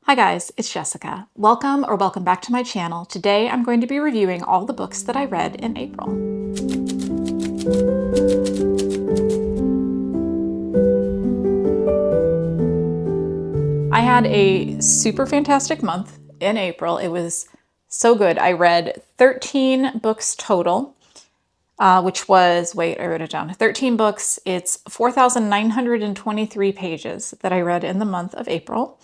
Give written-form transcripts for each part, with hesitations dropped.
Hi guys, it's Jessica. Welcome back to my channel. Today I'm going to be reviewing all the books that I read in April. I had a super fantastic month in April. It was so good. I read 13 books total, which was, wait, I wrote it down. 13 books. It's 4,923 pages that I read in the month of April.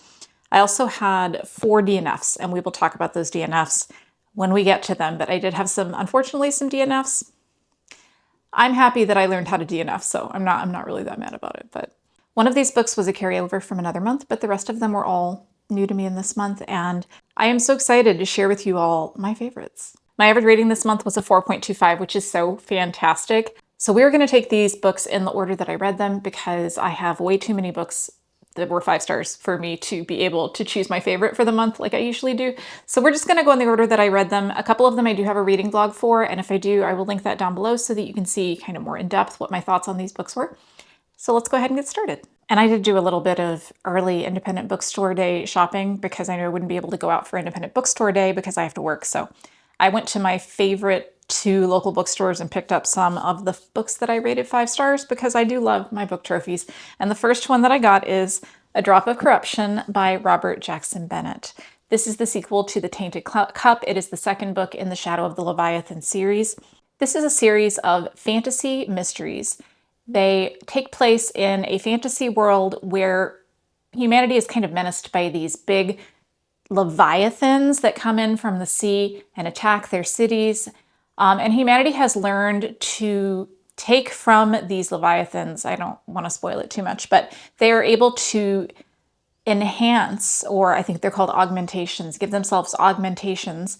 I also had 4 DNFs, and we will talk about those DNFs when we get to them, but I did have unfortunately, some DNFs. I'm happy that I learned how to DNF, so I'm not really that mad about it. But one of these books was a carryover from another month, but the rest of them were all new to me in this month, and I am so excited to share with you all my favorites. My average rating this month was a 4.25, which is so fantastic. So we're going to take these books in the order that I read them because I have way too many books that were 5 stars for me to be able to choose my favorite for the month like I usually do. So we're just going to go in the order that I read them. A couple of them I do have a reading blog for, and if I do, I will link that down below so that you can see kind of more in depth what my thoughts on these books were. So let's go ahead and get started. And I did do a little bit of early independent bookstore day shopping because I knew I wouldn't be able to go out for independent bookstore day because I have to work. So I went to my favorite 2 local bookstores and picked up some of the books that I rated 5 stars because I do love my book trophies. And the first one that I got is A Drop of Corruption by Robert Jackson Bennett. This is the sequel to The Tainted Cup. It is the second book in the Shadow of the Leviathan series. This is a series of fantasy mysteries. They take place in a fantasy world where humanity is kind of menaced by these big leviathans that come in from the sea and attack their cities. And humanity has learned to take from these leviathans, I don't want to spoil it too much, but they are able to enhance, or I think they're called augmentations, give themselves augmentations,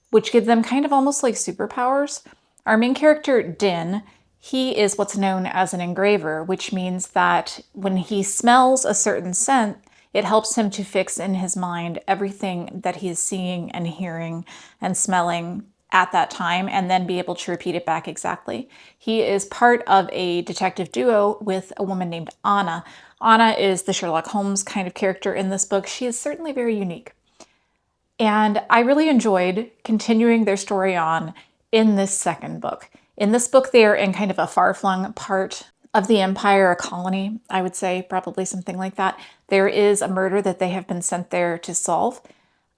which give them kind of almost like superpowers. Our main character, Din, he is what's known as an engraver, which means that when he smells a certain scent, it helps him to fix in his mind everything that he is seeing and hearing and smelling at that time, and then be able to repeat it back exactly. He is part of a detective duo with a woman named Anna. Anna is the Sherlock Holmes kind of character in this book. She is certainly very unique. And I really enjoyed continuing their story on in this second book. In this book, they are in kind of a far-flung part of the empire, a colony, I would say, probably something like that. There is a murder that they have been sent there to solve,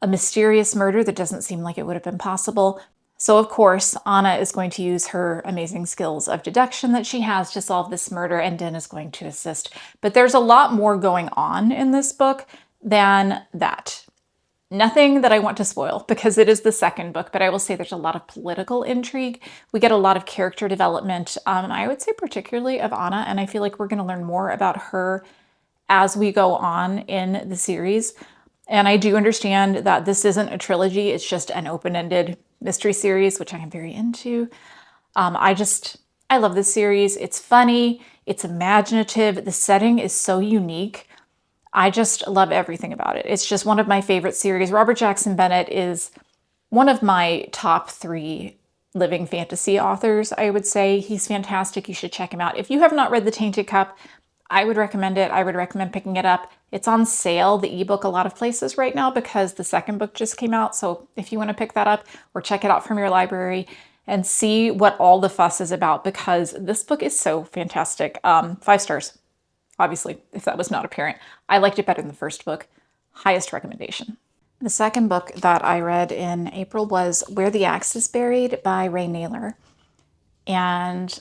a mysterious murder that doesn't seem like it would have been possible. So of course, Anna is going to use her amazing skills of deduction that she has to solve this murder, and Din is going to assist. But there's a lot more going on in this book than that. Nothing that I want to spoil because it is the second book, but I will say there's a lot of political intrigue. We get a lot of character development, I would say particularly of Anna, and I feel like we're going to learn more about her as we go on in the series. And I do understand that this isn't a trilogy, it's just an open-ended mystery series, which I am very into. I love this series. It's funny, it's imaginative, the setting is so unique. I just love everything about it. It's just one of my favorite series. Robert Jackson Bennett is one of my top 3 living fantasy authors, I would say. He's fantastic. You should check him out. If you have not read The Tainted Cup, I would recommend it. I would recommend picking it up. It's on sale, the ebook, a lot of places right now because the second book just came out. So if you want to pick that up or check it out from your library and see what all the fuss is about, because this book is so fantastic. 5 stars. Obviously, if that was not apparent. I liked it better than the first book. Highest recommendation. The second book that I read in April was Where the Axe is Buried by Ray Naylor. And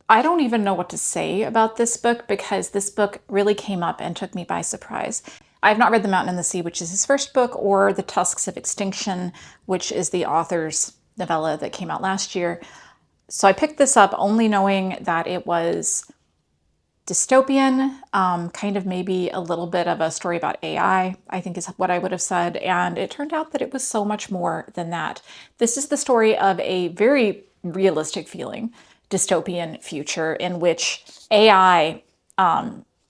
I don't even know what to say about this book because this book really came up and took me by surprise. I have not read The Mountain and the Sea, which is his first book, or The Tusks of Extinction, which is the author's novella that came out last year. So I picked this up only knowing that it was dystopian, kind of maybe a little bit of a story about AI, I think is what I would have said. And it turned out that it was so much more than that. This is the story of a very realistic feeling dystopian future in which AI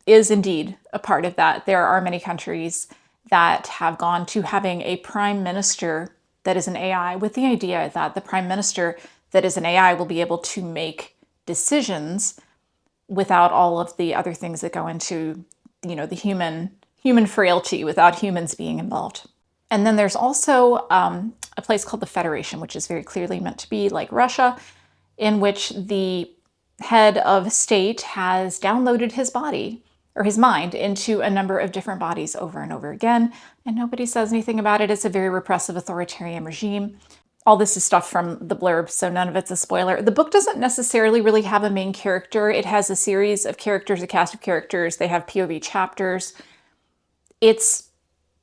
is indeed a part of that. There are many countries that have gone to having a prime minister that is an AI with the idea that the prime minister that is an AI will be able to make decisions without all of the other things that go into, the human human frailty without humans being involved. And then there's also a place called the Federation, which is very clearly meant to be like Russia, in which the head of state has downloaded his body or his mind into a number of different bodies over and over again, and nobody says anything about it. It's a very repressive authoritarian regime. All this is stuff from the blurb, so none of it's a spoiler. The book doesn't necessarily really have a main character. It has a series of characters, a cast of characters. They have POV chapters. It's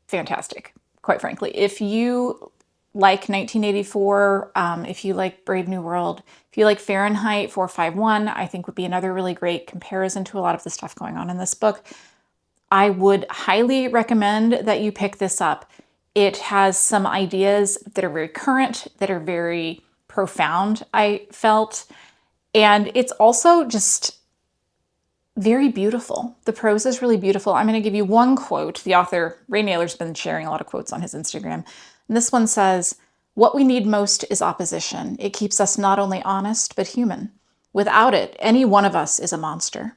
fantastic, quite frankly. If you like 1984, if you like Brave New World, if you like Fahrenheit 451, I think would be another really great comparison to a lot of the stuff going on in this book. I would highly recommend that you pick this up. It has some ideas that are very current, that are very profound, I felt. And it's also just very beautiful. The prose is really beautiful. I'm going to give you one quote. The author, Ray Naylor's been sharing a lot of quotes on his Instagram. And this one says, "What we need most is opposition. It keeps us not only honest, but human. Without it, any one of us is a monster.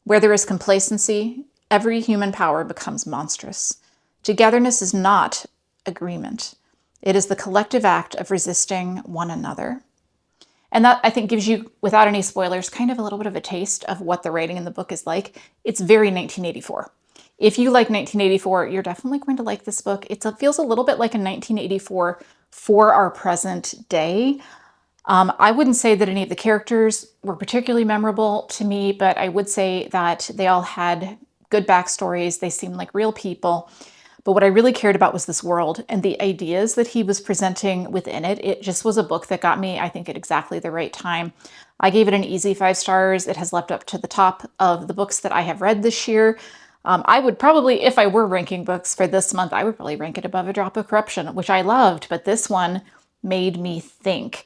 Where there is complacency, every human power becomes monstrous. Togetherness is not agreement. It is the collective act of resisting one another." And that, I think, gives you, without any spoilers, kind of a little bit of a taste of what the writing in the book is like. It's very 1984. If you like 1984, you're definitely going to like this book. It feels a little bit like a 1984 for our present day. I wouldn't say that any of the characters were particularly memorable to me, but I would say that they all had good backstories. They seemed like real people. But what I really cared about was this world and the ideas that he was presenting within it. It just was a book that got me, I think, at exactly the right time. I gave it an easy 5 stars. It has leapt up to the top of the books that I have read this year. I would probably, if I were ranking books for this month, I would probably rank it above A Drop of Corruption, which I loved, but this one made me think.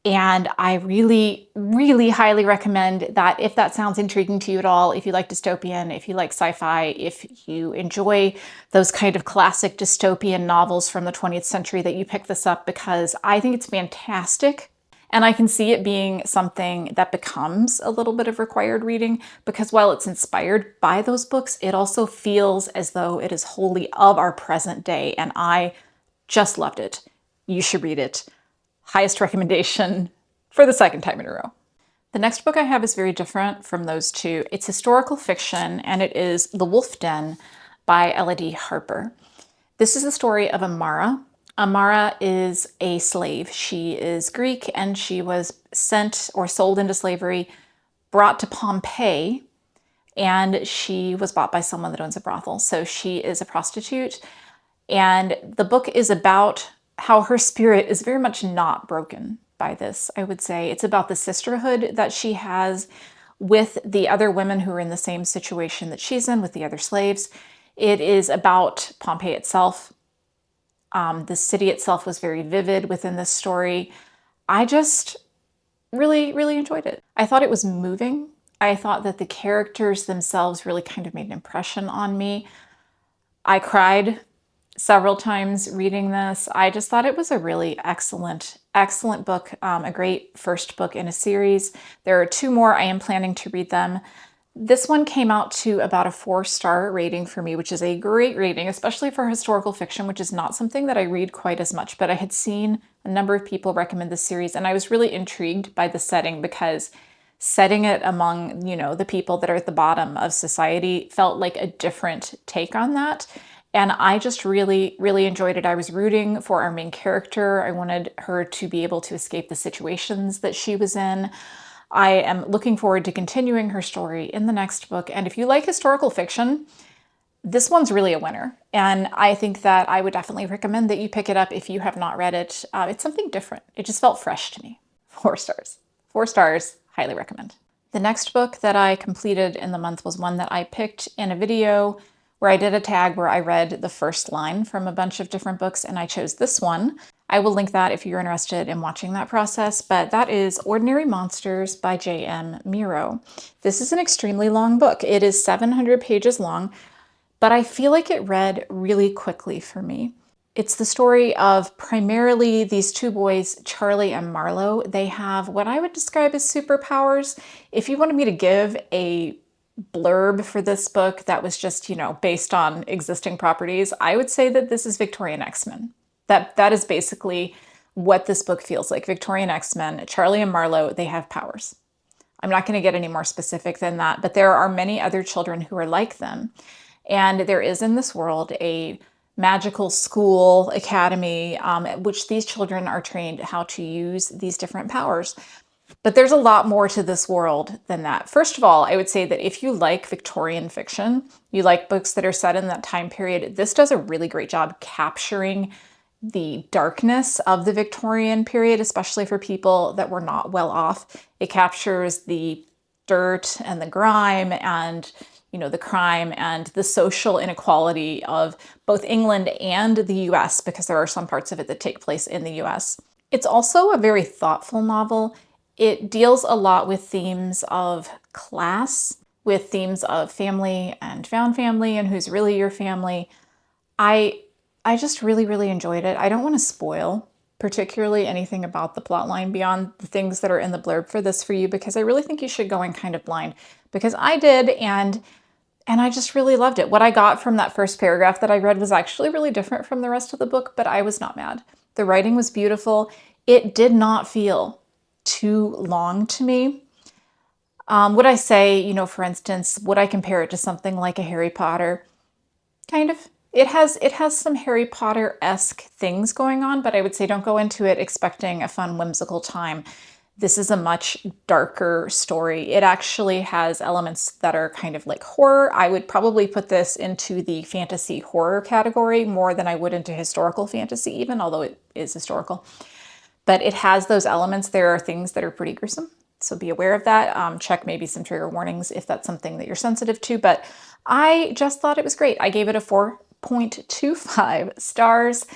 And I really, really highly recommend that if that sounds intriguing to you at all, if you like dystopian, if you like sci-fi, if you enjoy those kind of classic dystopian novels from the 20th century, that you pick this up, because I think it's fantastic. And I can see it being something that becomes a little bit of required reading, because while it's inspired by those books, it also feels as though it is wholly of our present day. And I just loved it. You should read it. Highest recommendation for the 2nd time in a row. The next book I have is very different from those two. It's historical fiction, and it is The Wolf Den by Elodie Harper. This is the story of Amara. Amara is a slave. She is Greek, and she was sent or sold into slavery, brought to Pompeii, and she was bought by someone that owns a brothel. So she is a prostitute, and the book is about how her spirit is very much not broken by this, I would say. It's about the sisterhood that she has with the other women who are in the same situation that she's in, with the other slaves. It is about Pompeii itself. The city itself was very vivid within this story. I just really, really enjoyed it. I thought it was moving. I thought that the characters themselves really kind of made an impression on me. I cried several times reading this. I just thought it was a really excellent book, a great first book in a series. There are 2 more. I am planning to read them. This one came out to about a 4-star rating for me, which is a great rating, especially for historical fiction, which is not something that I read quite as much, but I had seen a number of people recommend this series, and I was really intrigued by the setting, because setting it among, the people that are at the bottom of society felt like a different take on that. And I just really, really enjoyed it. I was rooting for our main character. I wanted her to be able to escape the situations that she was in. I am looking forward to continuing her story in the next book. And if you like historical fiction, this one's really a winner. And I think that I would definitely recommend that you pick it up if you have not read it. It's something different. It just felt fresh to me. 4 stars. 4 stars, highly recommend. The next book that I completed in the month was one that I picked in a video where I did a tag where I read the first line from a bunch of different books, and I chose this one. I will link that if you're interested in watching that process, but that is Ordinary Monsters by J.M. Miro. This is an extremely long book. It is 700 pages long, but I feel like it read really quickly for me. It's the story of primarily these 2 boys, Charlie and Marlowe. They have what I would describe as superpowers. If you wanted me to give a blurb for this book that was just, based on existing properties, I would say that this is Victorian X-Men. That is basically what this book feels like. Victorian X-Men, Charlie and Marlowe, they have powers. I'm not going to get any more specific than that, but there are many other children who are like them. And there is in this world a magical school academy at which these children are trained how to use these different powers. But there's a lot more to this world than that. First of all, I would say that if you like Victorian fiction, you like books that are set in that time period, this does a really great job capturing the darkness of the Victorian period, especially for people that were not well off. It captures the dirt and the grime and the crime and the social inequality of both England and the US, because there are some parts of it that take place in the US. It's also a very thoughtful novel. It deals a lot with themes of class, with themes of family and found family and who's really your family. I just really, really enjoyed it. I don't want to spoil particularly anything about the plotline beyond the things that are in the blurb for this for you, because I really think you should go in kind of blind, because I did, and I just really loved it. What I got from that first paragraph that I read was actually really different from the rest of the book, but I was not mad. The writing was beautiful. It did not feel too long to me. Would I say, for instance, would I compare it to something like a Harry Potter? Kind of. It has some Harry Potter-esque things going on, but I would say don't go into it expecting a fun, whimsical time. This is a much darker story. It actually has elements that are kind of like horror. I would probably put this into the fantasy horror category more than I would into historical fantasy even, although it is historical. But it has those elements. There are things that are pretty gruesome, so be aware of that. Check maybe some trigger warnings if that's something that you're sensitive to, but I just thought it was great. I gave it a 4.25 stars,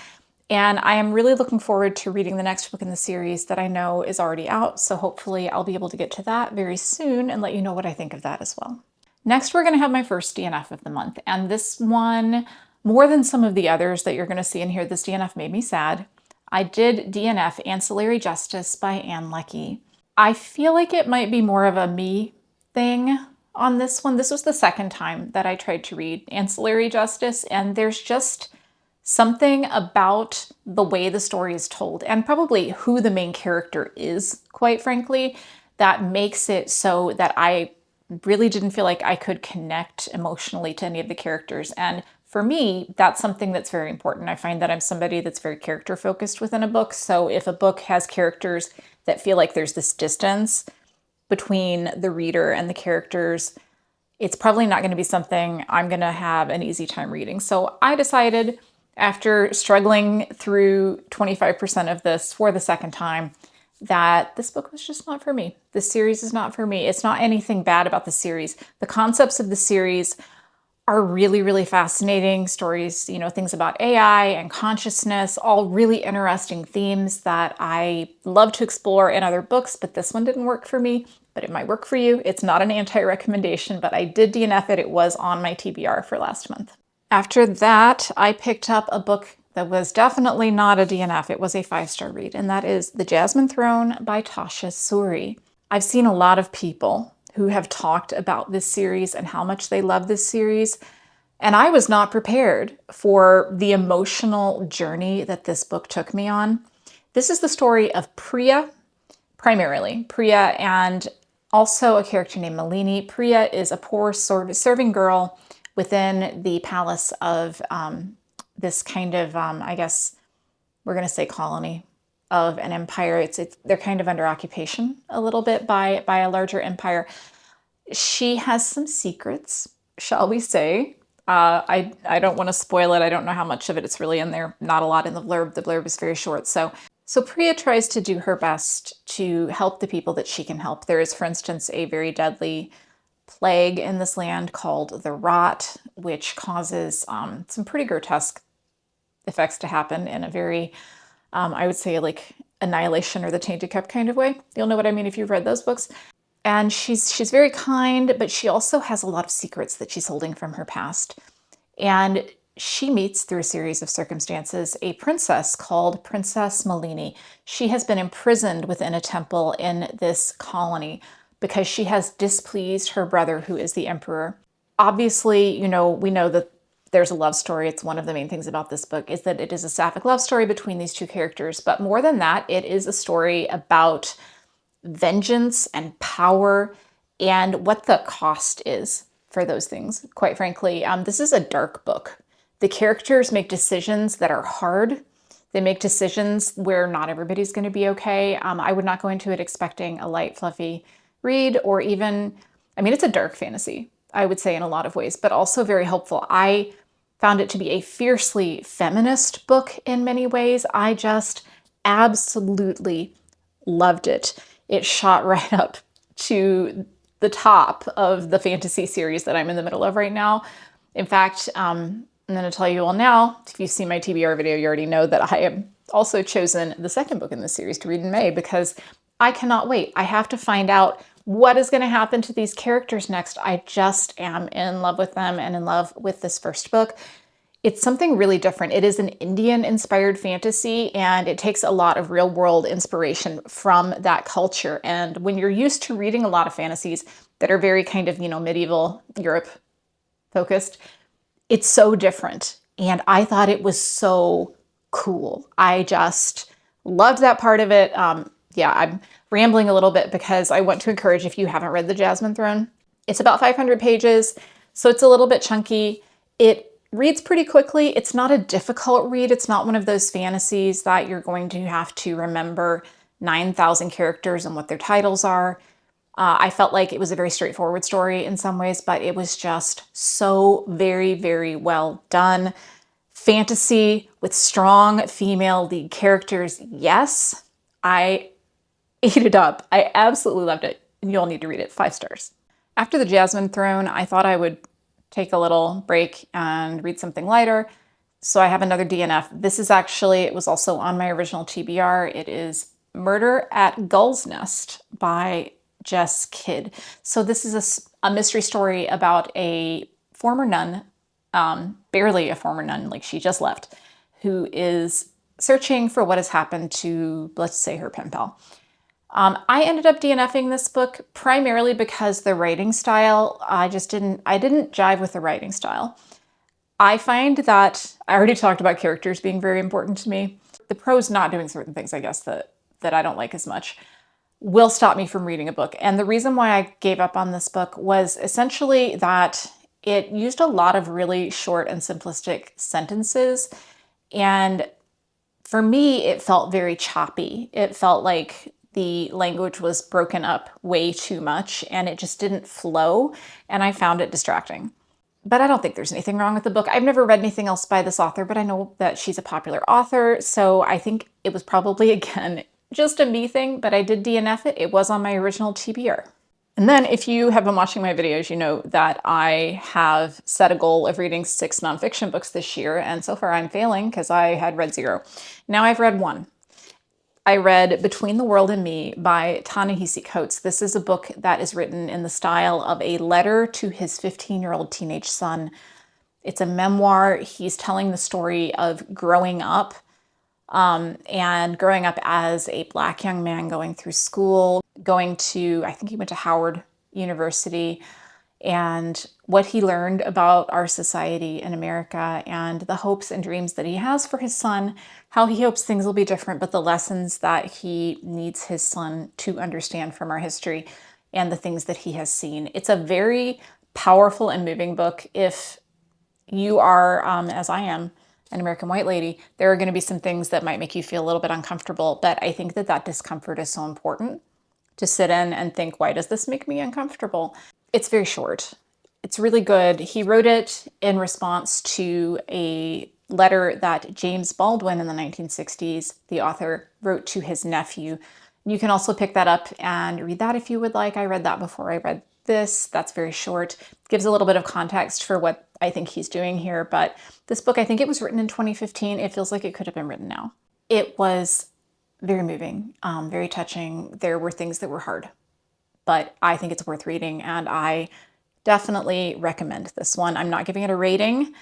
and I am really looking forward to reading the next book in the series that I know is already out, so hopefully I'll be able to get to that very soon and let you know what I think of that as well. Next, we're going to have my first DNF of the month, and this one, more than some of the others that you're going to see in here, this DNF made me sad. I did DNF Ancillary Justice by Ann Leckie. I feel like it might be more of a me thing on this one. This was the second time that I tried to read Ancillary Justice, and there's just something about the way the story is told, and probably who the main character is, quite frankly, that makes it so that I really didn't feel like I could connect emotionally to any of the characters. And for me, that's something that's very important. I find that I'm somebody that's very character focused within a book. So if a book has characters that feel like there's this distance between the reader and the characters, it's probably not going to be something I'm going to have an easy time reading. So I decided, after struggling through 25% of this for the second time, that this book was just not for me. This series is not for me. It's not anything bad about the series. The concepts of the series are really, really fascinating stories, things about AI and consciousness, all really interesting themes that I love to explore in other books, but this one didn't work for me, but it might work for you. It's not an anti-recommendation, but I did DNF it. It was on my TBR for last month. After that, I picked up a book that was definitely not a DNF. It was a 5-star read, and that is The Jasmine Throne by Tasha Suri. I've seen a lot of people who have talked about this series and how much they love this series, and I was not prepared for the emotional journey that this book took me on. This is the story of Priya, primarily. Priya, and also a character named Malini. Priya is a poor serving girl within the palace of this kind of, I guess we're going to say colony of an empire. They're kind of under occupation a little bit by a larger empire. She has some secrets, shall we say. I don't want to spoil it. I don't know how much of it's really in there. Not a lot in the blurb. The blurb is very short. So Priya tries to do her best to help the people that she can help. There is, for instance, a very deadly plague in this land called the rot, which causes some pretty grotesque effects to happen in a very, I would say, like Annihilation or The Tainted Cup kind of way. You'll know what I mean if you've read those books. And she's very kind, but she also has a lot of secrets that she's holding from her past. And she meets, through a series of circumstances, a princess called Princess Malini. She has been imprisoned within a temple in this colony, because she has displeased her brother, who is the emperor. Obviously, we know that there's a love story. It's one of the main things about this book is that it is a sapphic love story between these two characters. But more than that, it is a story about vengeance and power and what the cost is for those things. Quite frankly, this is a dark book. The characters make decisions that are hard. They make decisions where not everybody's going to be okay. I would not go into it expecting a light, fluffy read, or even, it's a dark fantasy, I would say in a lot of ways, but also very hopeful. I found it to be a fiercely feminist book in many ways. I just absolutely loved it. It shot right up to the top of the fantasy series that I'm in the middle of right now. In fact, I'm going to tell you all now, if you've seen my TBR video, you already know that I have also chosen the second book in this series to read in May because I cannot wait. I have to find out what is going to happen to these characters next. I just am in love with them and in love with this first book. It's something really different. It is an Indian-inspired fantasy, and it takes a lot of real-world inspiration from that culture. And when you're used to reading a lot of fantasies that are very kind of, medieval Europe focused, it's so different. And I thought it was so cool. I just loved that part of it. Yeah, I'm rambling a little bit because I want to encourage, if you haven't read the Jasmine Throne, it's about 500 pages, so it's a little bit chunky. It reads pretty quickly. It's not a difficult read. It's not one of those fantasies that you're going to have to remember 9,000 characters and what their titles are. I felt like it was a very straightforward story in some ways, but it was just so very, very well done. Fantasy with strong female lead characters. Yes, I ate it up. I absolutely loved it. And you'll need to read it. 5 stars. After the Jasmine Throne, I thought I would take a little break and read something lighter. So I have another DNF. This is actually, it was also on my original TBR. It is Murder at Gulls Nest by Jess Kidd. So this is a mystery story about a former nun, barely a former nun, like she just left, who is searching for what has happened to, let's say, her pen pal. I ended up DNFing this book primarily because the writing style, I didn't jive with the writing style. I find that, I already talked about characters being very important to me. The prose not doing certain things, I guess, that I don't like as much, will stop me from reading a book. And the reason why I gave up on this book was essentially that it used a lot of really short and simplistic sentences. And for me, it felt very choppy. It felt like the language was broken up way too much and it just didn't flow, and I found it distracting. But I don't think there's anything wrong with the book. I've never read anything else by this author, but I know that she's a popular author, so I think it was probably, again, just a me thing, but I did DNF it. It was on my original TBR. And then if you have been watching my videos, you know that I have set a goal of reading 6 nonfiction books this year, and so far I'm failing because I had read 0. Now I've read 1. I read Between the World and Me by Ta-Nehisi Coates. This is a book that is written in the style of a letter to his 15-year-old teenage son. It's a memoir. He's telling the story of growing up and growing up as a Black young man going through school, going to, I think he went to Howard University, and what he learned about our society in America and the hopes and dreams that he has for his son, how he hopes things will be different, but the lessons that he needs his son to understand from our history and the things that he has seen. It's a very powerful and moving book. If you are, as I am, an American white lady, there are going to be some things that might make you feel a little bit uncomfortable, but I think that that discomfort is so important to sit in and think, why does this make me uncomfortable? It's very short. It's really good. He wrote it in response to a letter that James Baldwin in the 1960s, the author, wrote to his nephew. You can also pick that up and read that if you would like. I read that before I read this. That's very short. Gives a little bit of context for what I think he's doing here. But this book, I think it was written in 2015. It feels like it could have been written now. It was very moving, very touching. There were things that were hard, but I think it's worth reading, and I definitely recommend this one. I'm not giving it a rating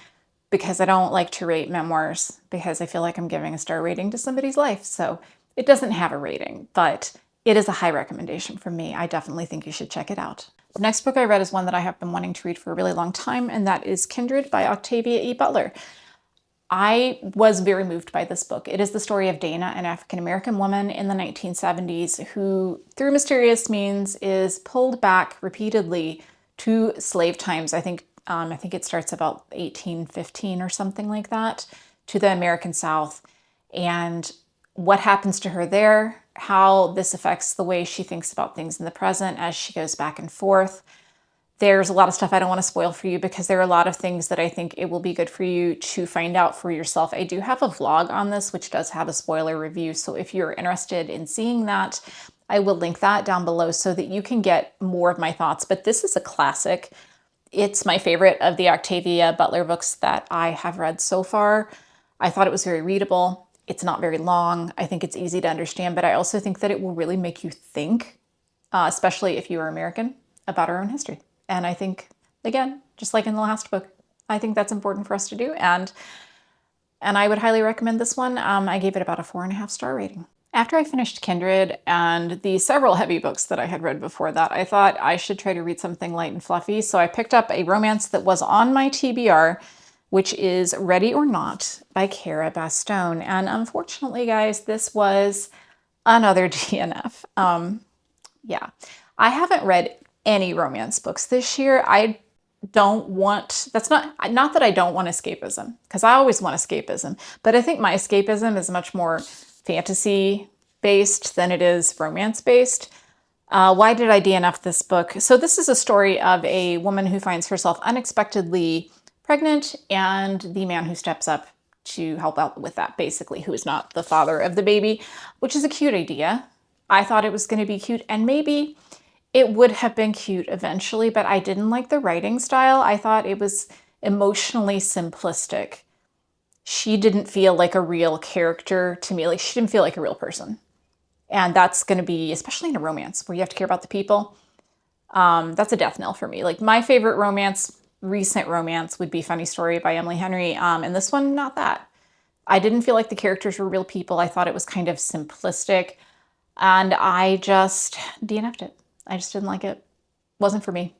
because I don't like to rate memoirs because I feel like I'm giving a star rating to somebody's life. So it doesn't have a rating, but it is a high recommendation from me. I definitely think you should check it out. The next book I read is one that I have been wanting to read for a really long time, and that is Kindred by Octavia E. Butler. I was very moved by this book. It is the story of Dana, an African-American woman in the 1970s who, through mysterious means, is pulled back repeatedly to slave times. I think it starts about 1815 or something like that, to the American South. And what happens to her there, how this affects the way she thinks about things in the present as she goes back and forth. There's a lot of stuff I don't want to spoil for you because there are a lot of things that I think it will be good for you to find out for yourself. I do have a vlog on this, which does have a spoiler review. So if you're interested in seeing that, I will link that down below so that you can get more of my thoughts. But this is a classic. It's my favorite of the Octavia Butler books that I have read so far. I thought it was very readable. It's not very long. I think it's easy to understand, but I also think that it will really make you think, especially if you are American, about our own history. And I think, again, just like in the last book, I think that's important for us to do. And I would highly recommend this one. I gave it about a 4.5-star rating. After I finished Kindred and the several heavy books that I had read before that, I thought I should try to read something light and fluffy. So I picked up a romance that was on my TBR, which is Ready or Not by Cara Bastone. And unfortunately, guys, this was another DNF. Yeah, I haven't read any romance books this year. I don't want, that's not that I don't want escapism, because I always want escapism, but I think my escapism is much more fantasy based than it is romance based. Why did I DNF this book? So this is a story of a woman who finds herself unexpectedly pregnant, and the man who steps up to help out with that, basically, who is not the father of the baby, which is a cute idea. I thought it was going to be cute, and maybe it would have been cute eventually, but I didn't like the writing style. I thought it was emotionally simplistic. She didn't feel like a real character to me. Like, she didn't feel like a real person. And that's going to be, especially in a romance where you have to care about the people, that's a death knell for me. Like, my favorite romance, recent romance, would be Funny Story by Emily Henry. And this one, not that. I didn't feel like the characters were real people. I thought it was kind of simplistic. And I just DNF'd it. I just didn't like it. Wasn't for me.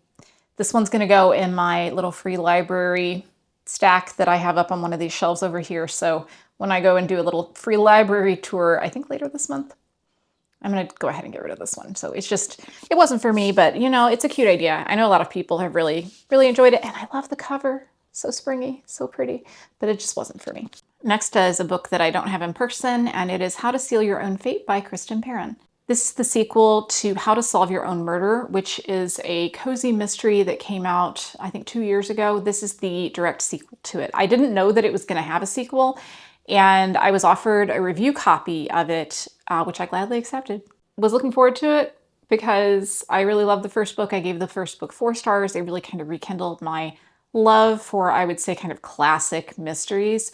This one's going to go in my little free library stack that I have up on one of these shelves over here. So when I go and do a little free library tour, I think later this month, I'm going to go ahead and get rid of this one. So it's just, it wasn't for me, but you know, it's a cute idea. I know a lot of people have really, really enjoyed it. And I love the cover. So springy, so pretty, but it just wasn't for me. Next is a book that I don't have in person, and it is How to Seal Your Own Fate by Kristen Perrin. This is the sequel to How to Solve Your Own Murder, which is a cozy mystery that came out, I think, 2 years ago. This is the direct sequel to it. I didn't know that it was going to have a sequel, and I was offered a review copy of it, which I gladly accepted. Was looking forward to it because I really loved the first book. I gave the first book 4 stars. It really kind of rekindled my love for, I would say, kind of classic mysteries.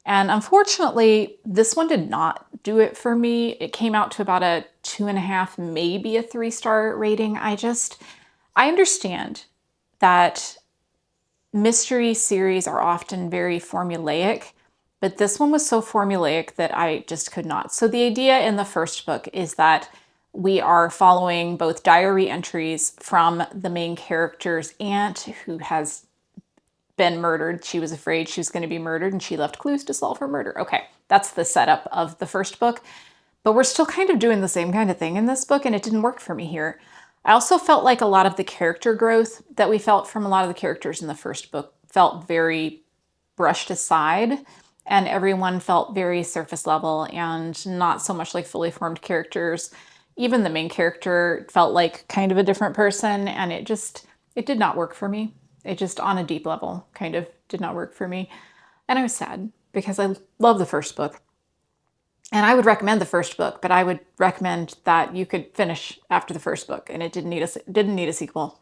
And unfortunately, this one did not do it for me. It came out to about a 2.5, maybe a 3-star rating. I understand that mystery series are often very formulaic, but this one was so formulaic that I just could not. So the idea in the first book is that we are following both diary entries from the main character's aunt, who has been murdered. She was afraid she was going to be murdered, and she left clues to solve her murder. Okay, that's the setup of the first book. But we're still kind of doing the same kind of thing in this book, and it didn't work for me here. I also felt like a lot of the character growth that we felt from a lot of the characters in the first book felt very brushed aside, and everyone felt very surface level and not so much like fully formed characters. Even the main character felt like kind of a different person, and it did not work for me. It just, on a deep level, kind of did not work for me. And I was sad because I love the first book. And I would recommend the first book, but I would recommend that you could finish after the first book, and it didn't need a sequel.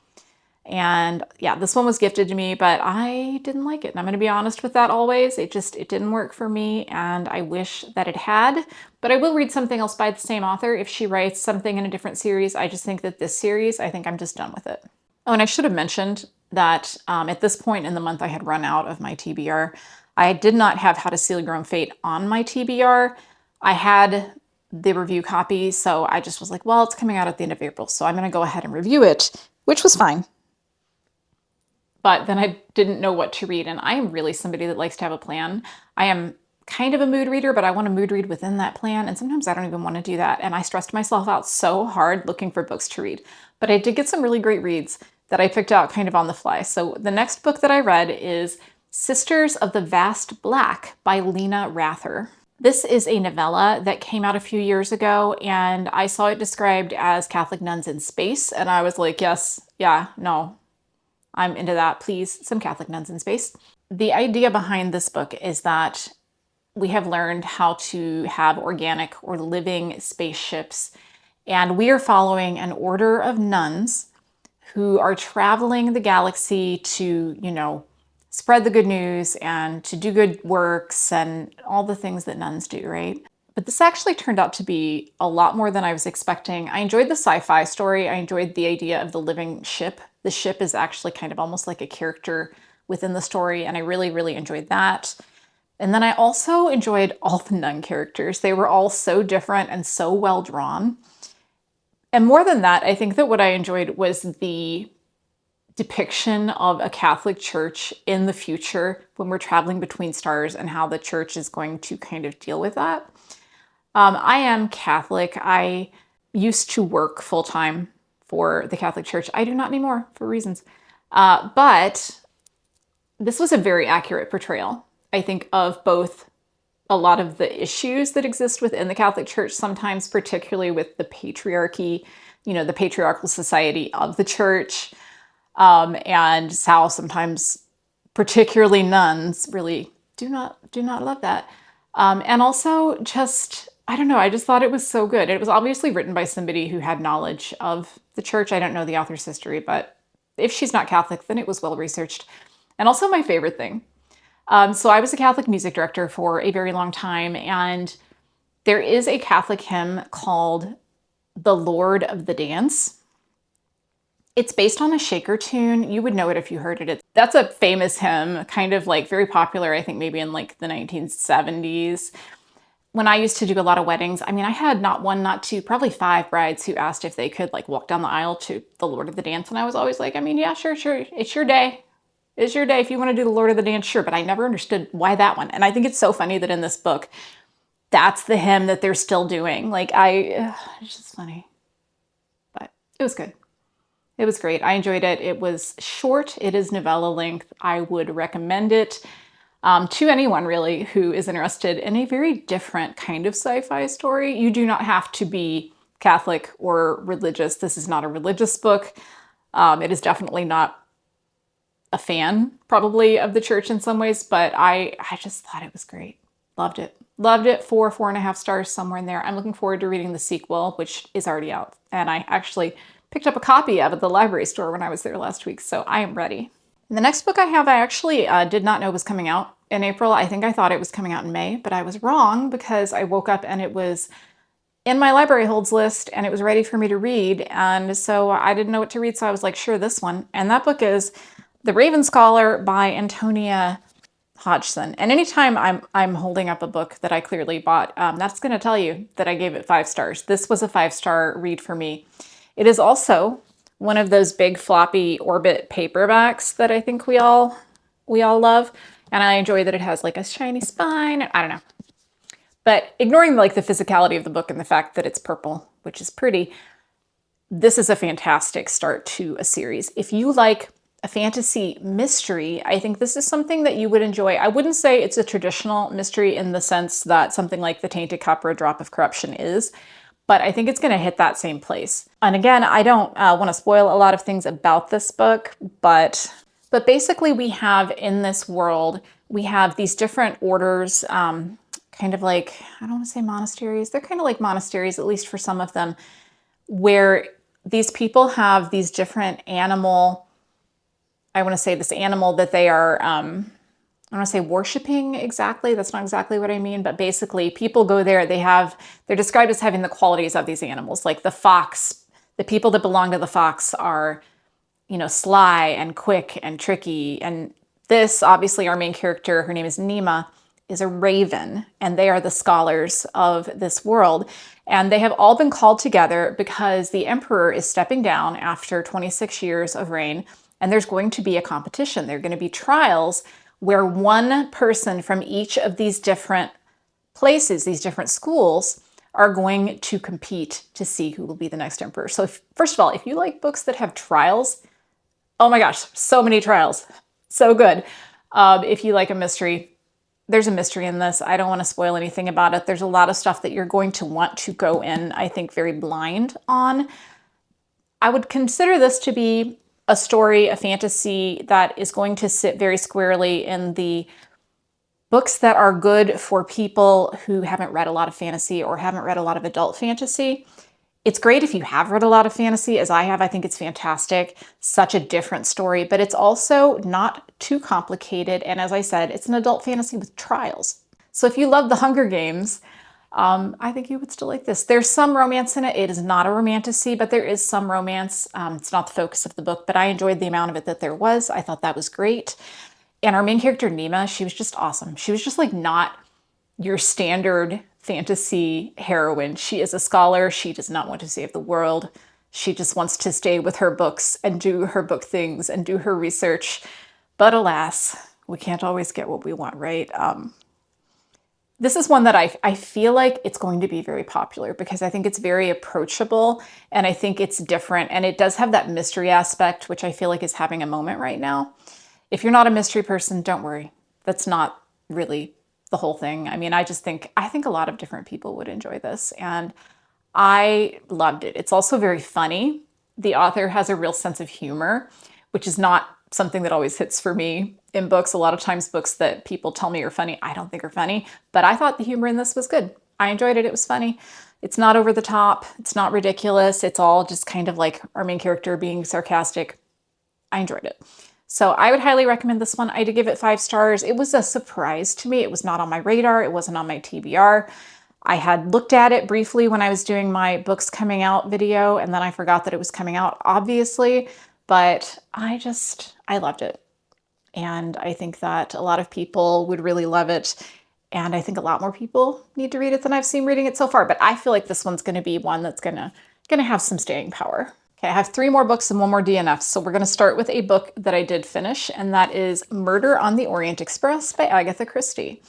And yeah, this one was gifted to me, but I didn't like it. And I'm going to be honest with that always. It didn't work for me, and I wish that it had. But I will read something else by the same author if she writes something in a different series. I just think that this series, I think I'm just done with it. Oh, and I should have mentioned that at this point in the month, I had run out of my TBR. I did not have How to Seal Your Own Fate on my TBR. I had the review copy. So I just was like, well, it's coming out at the end of April, so I'm going to go ahead and review it, which was fine. But then I didn't know what to read. And I am really somebody that likes to have a plan. I am kind of a mood reader, but I want to mood read within that plan. And sometimes I don't even want to do that. And I stressed myself out so hard looking for books to read. But I did get some really great reads that I picked out kind of on the fly. So the next book that I read is Sisters of the Vast Black by Lena Rather. This is a novella that came out a few years ago, and I saw it described as Catholic nuns in space. And I was like, yes, yeah, no, I'm into that. Please, some Catholic nuns in space. The idea behind this book is that we have learned how to have organic or living spaceships, and we are following an order of nuns who are traveling the galaxy to, spread the good news and to do good works and all the things that nuns do, right? But this actually turned out to be a lot more than I was expecting. I enjoyed the sci-fi story. I enjoyed the idea of the living ship. The ship is actually kind of almost like a character within the story, and I really, really enjoyed that. And then I also enjoyed all the nun characters. They were all so different and so well drawn. And more than that, I think that what I enjoyed was the depiction of a Catholic church in the future when we're traveling between stars and how the church is going to kind of deal with that. I am Catholic. I used to work full-time for the Catholic Church. I do not anymore for reasons. But this was a very accurate portrayal, I think, of both a lot of the issues that exist within the Catholic Church, sometimes particularly with the patriarchy, the patriarchal society of the church, and how sometimes particularly nuns really do not love that. And also just, I don't know, I just thought it was so good. It was obviously written by somebody who had knowledge of the church. I don't know the author's history, but if she's not Catholic, then it was well researched. And also my favorite thing. So I was a Catholic music director for a very long time, and there is a Catholic hymn called The Lord of the Dance. It's based on a Shaker tune. You would know it if you heard it. That's a famous hymn, kind of like very popular, I think maybe in like the 1970s. When I used to do a lot of weddings, I had not one, not two, probably 5 brides who asked if they could like walk down the aisle to the Lord of the Dance. And I was always like, yeah, sure. It's your day. It's your day. If you want to do the Lord of the Dance, sure. But I never understood why that one. And I think it's so funny that in this book, that's the hymn that they're still doing. It's just funny. But it was good. It was great. I enjoyed it. It was short. It is novella length. I would recommend it to anyone really who is interested in a very different kind of sci-fi story. You do not have to be Catholic or religious. This is not a religious book. It is definitely not a fan probably of the church in some ways, but I just thought it was great. Loved it. Loved it. 4.5 stars, somewhere in there. I'm looking forward to reading the sequel, which is already out. And I actually picked up a copy of it at the library store when I was there last week, so I am ready. And the next book I have, I actually did not know was coming out in April. I think I thought it was coming out in May, but I was wrong because I woke up and it was in my library holds list and it was ready for me to read. And so I didn't know what to read, so I was like, sure, this one. And that book is The Raven Scholar by Antonia Hodgson. And anytime I'm holding up a book that I clearly bought, that's going to tell you that I gave it 5 stars. This was a 5-star read for me. It is also one of those big floppy Orbit paperbacks that I think we all love. And I enjoy that it has like a shiny spine. I don't know. But ignoring like the physicality of the book and the fact that it's purple, which is pretty, this is a fantastic start to a series. If you like a fantasy mystery, I think this is something that you would enjoy. I wouldn't say it's a traditional mystery in the sense that something like The Tainted Cup or A Drop of Corruption is, but I think it's going to hit that same place. And again, I don't want to spoil a lot of things about this book, but basically we have in this world, we have these different orders, kind of like, I don't want to say monasteries, they're kind of like monasteries, at least for some of them, where these people have these different animal, I want to say this animal that they are, I don't want to say worshiping exactly. That's not exactly what I mean, but basically people go there, they're described as having the qualities of these animals. Like the fox, the people that belong to the fox are, sly and quick and tricky. And this, obviously our main character, her name is Nima, is a raven, and they are the scholars of this world. And they have all been called together because the emperor is stepping down after 26 years of reign, and there's going to be a competition. There are going to be trials where one person from each of these different places, these different schools, are going to compete to see who will be the next emperor. So first of all, if you like books that have trials, oh my gosh, so many trials. So good. If you like a mystery, there's a mystery in this. I don't want to spoil anything about it. There's a lot of stuff that you're going to want to go in, I think, very blind on. I would consider this to be a story, a fantasy that is going to sit very squarely in the books that are good for people who haven't read a lot of fantasy or haven't read a lot of adult fantasy. It's great if you have read a lot of fantasy, as I have. I think it's fantastic. Such a different story, but it's also not too complicated. And as I said, it's an adult fantasy with trials. So if you love The Hunger Games, I think you would still like this. There's some romance in it. It is not a romantasy, but there is some romance. It's not the focus of the book, but I enjoyed the amount of it that there was. I thought that was great. And our main character, Nima, she was just awesome. She was just like not your standard fantasy heroine. She is a scholar. She does not want to save the world. She just wants to stay with her books and do her book things and do her research. But alas, we can't always get what we want, right? This is one that I feel like it's going to be very popular because I think it's very approachable and I think it's different. And it does have that mystery aspect, which I feel like is having a moment right now. If you're not a mystery person, don't worry. That's not really the whole thing. I mean, I think a lot of different people would enjoy this, and I loved it. It's also very funny. The author has a real sense of humor, which is not something that always hits for me in books. A lot of times books that people tell me are funny, I don't think are funny, but I thought the humor in this was good. I enjoyed it. It was funny. It's not over the top. It's not ridiculous. It's all just kind of like our main character being sarcastic. I enjoyed it. So I would highly recommend this one. I did give it 5 stars. It was a surprise to me. It was not on my radar. It wasn't on my TBR. I had looked at it briefly when I was doing my books coming out video, and then I forgot that it was coming out, obviously, but I loved it. And I think that a lot of people would really love it. And I think a lot more people need to read it than I've seen reading it so far. But I feel like this one's going to be one that's going to have some staying power. Okay, I have 3 more books and 1 more DNF. So we're going to start with a book that I did finish, and that is Murder on the Orient Express by Agatha Christie.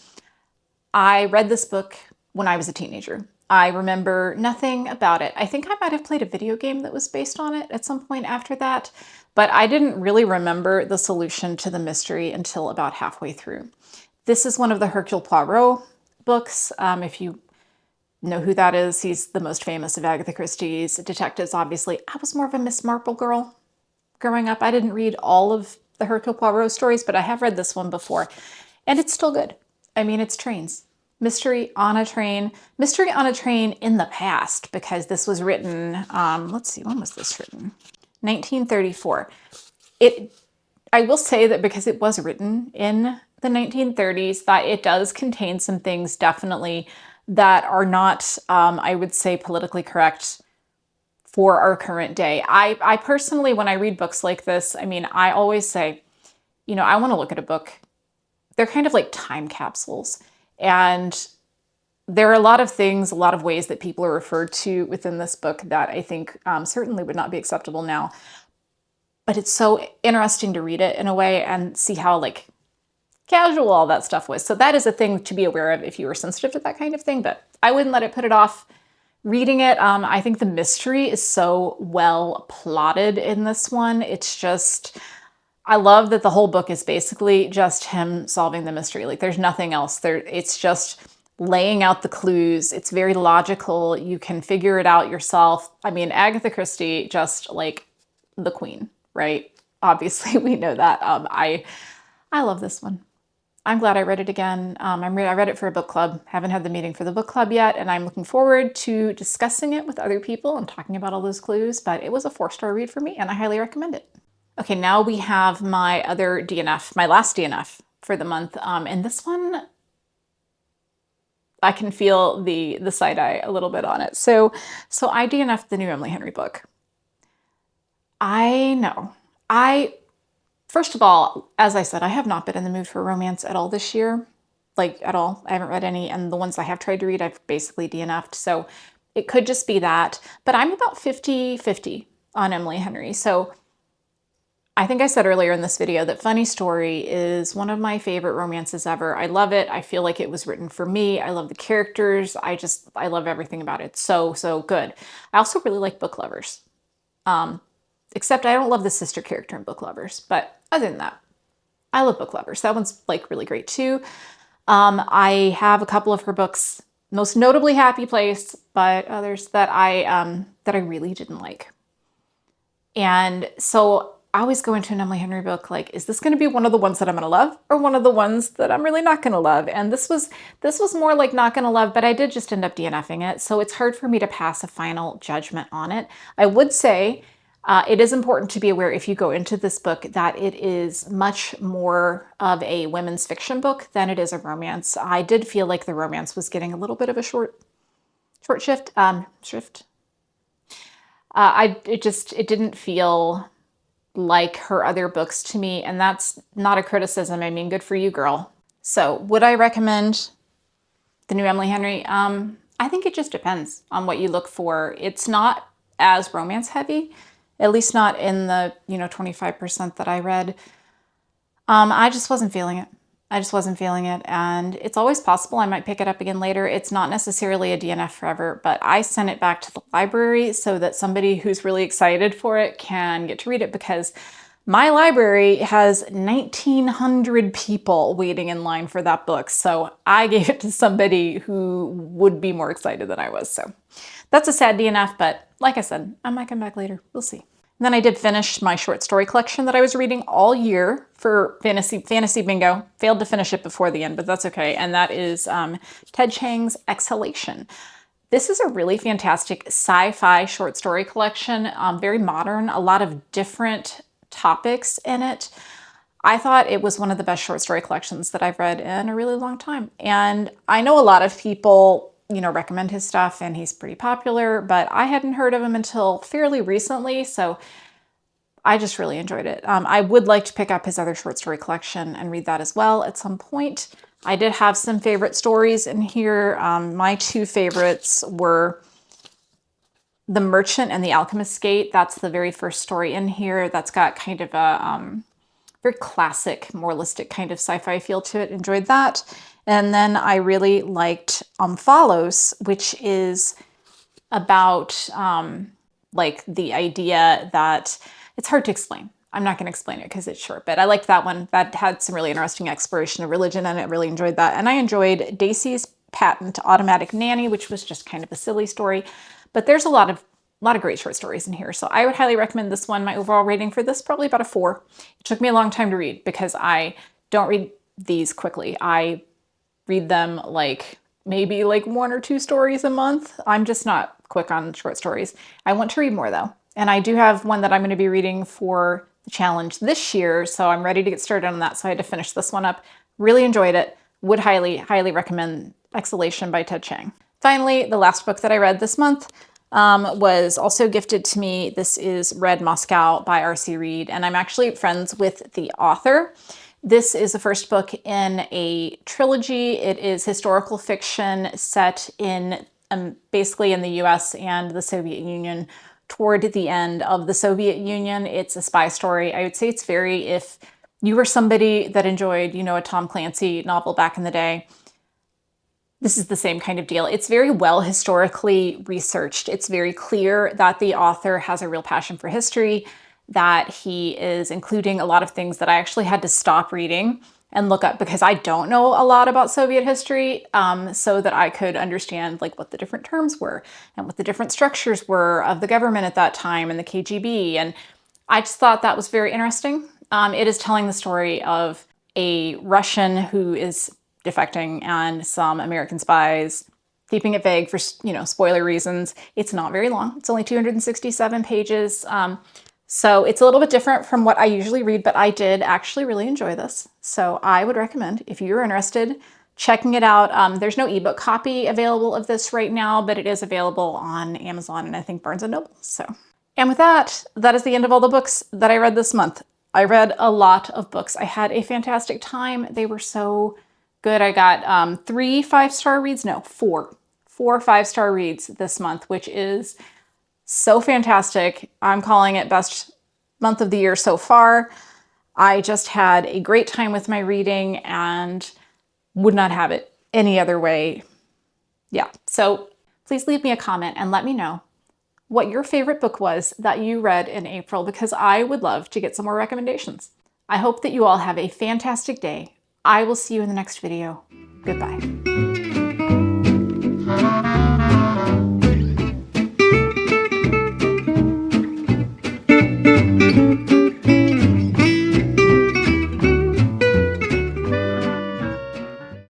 I read this book when I was a teenager. I remember nothing about it. I think I might have played a video game that was based on it at some point after that, but I didn't really remember the solution to the mystery until about halfway through. This is one of the Hercule Poirot books. If you know who that is, he's the most famous of Agatha Christie's detectives, obviously. I was more of a Miss Marple girl growing up. I didn't read all of the Hercule Poirot stories, but I have read this one before, and it's still good. I mean, it's trains. Mystery on a train. Mystery on a train in the past, because this was written, let's see, when was this written? 1934. I will say that because it was written in the 1930s, that it does contain some things definitely that are not, I would say, politically correct for our current day. I personally, when I read books like this, I mean, I always say, I want to look at a book. They're kind of like time capsules. And there are a lot of things, a lot of ways that people are referred to within this book that I think certainly would not be acceptable now. But it's so interesting to read it in a way and see how like casual all that stuff was. So that is a thing to be aware of if you were sensitive to that kind of thing, but I wouldn't let it put it off reading it. I think the mystery is so well plotted in this one. It's just, I love that the whole book is basically just him solving the mystery. Like there's nothing else there. It's just laying out the clues. It's very logical. You can figure it out yourself. I mean, Agatha Christie, just like the queen, right? Obviously we know that. I love this one. I'm glad I read it again. I read it for a book club. Haven't had the meeting for the book club yet, and I'm looking forward to discussing it with other people and talking about all those clues, but it was a 4-star read for me, and I highly recommend it. Okay, now we have my other DNF, my last DNF for the month, and this one, I can feel the side eye a little bit on it. So I DNF'd the new Emily Henry book. I know. First of all, as I said, I have not been in the mood for romance at all this year. like at all. I haven't read any, and the ones I have tried to read, I've basically DNF'd. So it could just be that, but I'm about 50-50 on Emily Henry. So I think I said earlier in this video that Funny Story is one of my favorite romances ever. I love it. I feel like it was written for me. I love the characters. I love everything about it. So good. I also really like Book Lovers. Except I don't love the sister character in Book Lovers. But other than that, I love Book Lovers. That one's like really great too. I have a couple of her books, most notably Happy Place, but others that I really didn't like. And so I always go into an Emily Henry book like, is this going to be one of the ones that I'm going to love, or one of the ones that I'm really not going to love? And this was more like not going to love, but I did just end up DNFing it. So it's hard for me to pass a final judgment on it. I would say it is important to be aware if you go into this book that it is much more of a women's fiction book than it is a romance. I did feel like the romance was getting a little bit of a short shift. It didn't feel like her other books to me, and that's not a criticism. I mean, good for you, girl. So would I recommend the new Emily Henry? I think it just depends on what you look for. It's not as romance heavy, at least not in the 25% that I read. I just wasn't feeling it. And it's always possible I might pick it up again later. It's not necessarily a DNF forever, but I sent it back to the library so that somebody who's really excited for it can get to read it, because my library has 1,900 people waiting in line for that book. So I gave it to somebody who would be more excited than I was. So that's a sad DNF, but like I said, I might come back later. We'll see. And then I did finish my short story collection that I was reading all year for Fantasy Bingo. Failed to finish it before the end, but that's okay. And that is Ted Chiang's Exhalation. This is a really fantastic sci-fi short story collection, very modern, a lot of different topics in it. I thought it was one of the best short story collections that I've read in a really long time. And I know a lot of people recommend his stuff and he's pretty popular, but I hadn't heard of him until fairly recently, so I just really enjoyed it. I would like to pick up his other short story collection and read that as well at some point. I did have some favorite stories in here. My two favorites were The Merchant and The Alchemist's Gate. That's the very first story in here. That's got kind of a very classic, moralistic kind of sci-fi feel to it. Enjoyed that. And then I really liked Follows, which is about like the idea that it's hard to explain. I'm not going to explain it because it's short, but I liked that one. That had some really interesting exploration of religion, and I really enjoyed that. And I enjoyed Daisy's Patent Automatic Nanny, which was just kind of a silly story. But there's a lot of great short stories in here. So I would highly recommend this one. My overall rating for this, probably about a 4. It took me a long time to read because I don't read these quickly. I read them maybe 1 or 2 stories a month. I'm just not quick on short stories. I want to read more though. And I do have one that I'm going to be reading for the challenge this year. So I'm ready to get started on that. So I had to finish this one up. Really enjoyed it. Would highly, highly recommend Exhalation by Ted Chiang. Finally, the last book that I read this month was also gifted to me. This is Red Moscow by R.C. Reid. And I'm actually friends with the author. This is the first book in a trilogy. It is historical fiction set in basically in the US and the Soviet Union toward the end of the Soviet Union. It's a spy story. I would say it's very, if you were somebody that enjoyed, a Tom Clancy novel back in the day, this is the same kind of deal. It's very well historically researched. It's very clear that the author has a real passion for history, that he is including a lot of things that I actually had to stop reading and look up because I don't know a lot about Soviet history, so that I could understand what the different terms were and what the different structures were of the government at that time and the KGB. And I just thought that was very interesting. It is telling the story of a Russian who is defecting and some American spies, keeping it vague for, spoiler reasons. It's not very long. It's only 267 pages. So it's a little bit different from what I usually read, but I did actually really enjoy this. So I would recommend, if you're interested, checking it out. There's no ebook copy available of this right now, but it is available on Amazon and I think Barnes & Noble. So, and with that, that is the end of all the books that I read this month. I read a lot of books. I had a fantastic time. They were so good. I got 3 5-star reads. No, 4 5-star reads this month, which is so fantastic. I'm calling it best month of the year so far. I just had a great time with my reading and would not have it any other way. Yeah, so please leave me a comment and let me know what your favorite book was that you read in April, because I would love to get some more recommendations. I hope that you all have a fantastic day. I will see you in the next video. Goodbye.